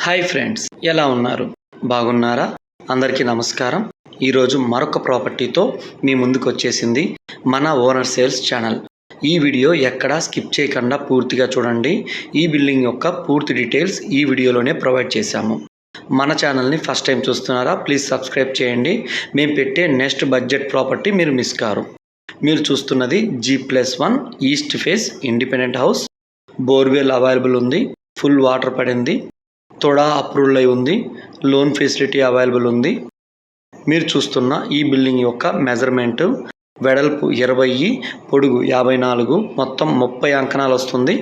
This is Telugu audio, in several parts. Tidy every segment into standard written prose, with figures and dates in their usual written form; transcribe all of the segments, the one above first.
హాయ్ ఫ్రెండ్స్, ఎలా ఉన్నారు? బాగున్నారా? అందరికీ నమస్కారం. ఈరోజు మరొక ప్రాపర్టీతో మీ ముందుకు వచ్చేసింది మన ఓనర్ సేల్స్ ఛానల్. ఈ వీడియో ఎక్కడా స్కిప్ చేయకుండా పూర్తిగా చూడండి. ఈ బిల్డింగ్ యొక్క పూర్తి డీటెయిల్స్ ఈ వీడియోలోనే ప్రొవైడ్ చేశాము. మన ఛానల్ని ఫస్ట్ టైం చూస్తున్నారా? ప్లీజ్ సబ్స్క్రైబ్ చేయండి. మేము పెట్టే నెక్స్ట్ బడ్జెట్ ప్రాపర్టీ మీరు మిస్ కారు. మీరు చూస్తున్నది G+1 east face independent house. Borewell available ఉంది. ఫుల్ వాటర్ పడింది. తోడా అప్రూవల్ అయి ఉంది. లోన్ ఫెసిలిటీ అవైలబుల్ ఉంది. మీరు చూస్తున్న ఈ బిల్డింగ్ యొక్క మెజర్మెంట్ వెడల్పు 20, పొడుగు 54, మొత్తం 30 అంకణాలు వస్తుంది.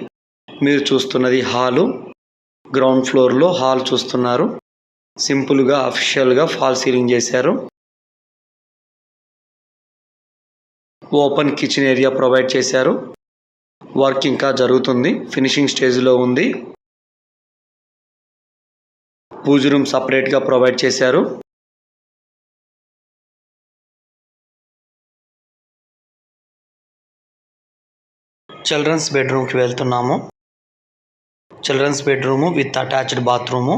మీరు చూస్తున్నది హాలు. గ్రౌండ్ ఫ్లోర్లో హాల్ చూస్తున్నారు. సింపుల్గా అఫీషియల్గా ఫాల్ సీలింగ్ చేశారు. ఓపెన్ కిచెన్ ఏరియా ప్రొవైడ్ చేశారు. వర్క్ ఇంకా జరుగుతుంది, ఫినిషింగ్ స్టేజ్లో ఉంది. పూజ రూమ్ సపరేట్గా ప్రొవైడ్ చేశారు. చిల్డ్రన్స్ బెడ్రూమ్కి వెళ్తున్నాము. Children's bedroom with attached bathroom.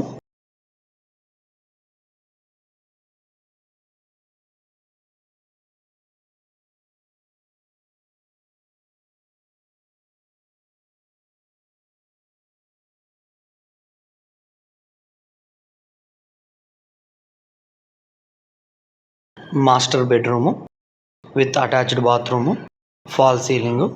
Master bedroom with attached bathroom, fall ceiling.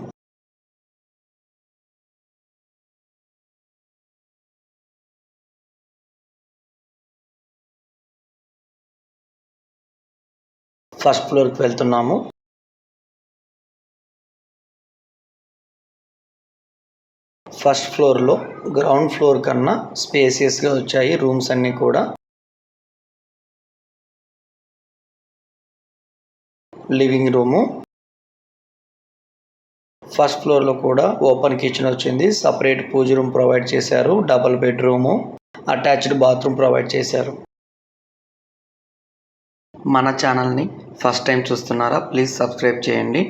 First ఫ్లోర్కి వెళ్తున్నాము. ఫస్ట్ ఫ్లోర్లో గ్రౌండ్ ఫ్లోర్ కన్నా స్పేసియస్గా వచ్చాయి రూమ్స్ అన్నీ కూడా. Living room. ఫస్ట్ ఫ్లోర్లో కూడా ఓపెన్ కిచెన్ వచ్చింది. సపరేట్ పూజ రూమ్ ప్రొవైడ్ చేశారు. Double bedroom, attached bathroom provide చేశారు. మన ఛానల్ని ఫస్ట్ టైం చూస్తున్నారా? ప్లీజ్ సబ్స్క్రైబ్ చేయండి.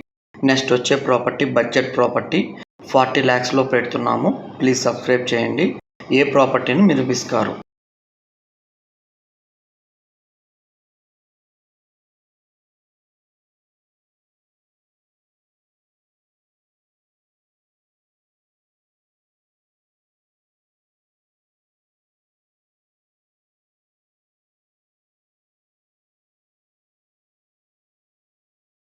నెక్స్ట్ వచ్చే ప్రాపర్టీ బడ్జెట్ ప్రాపర్టీ 40 lakhsలో పెడుతున్నాము. ప్లీజ్ సబ్స్క్రైబ్ చేయండి. ఏ ప్రాపర్టీని మీరు మిస్ కారు.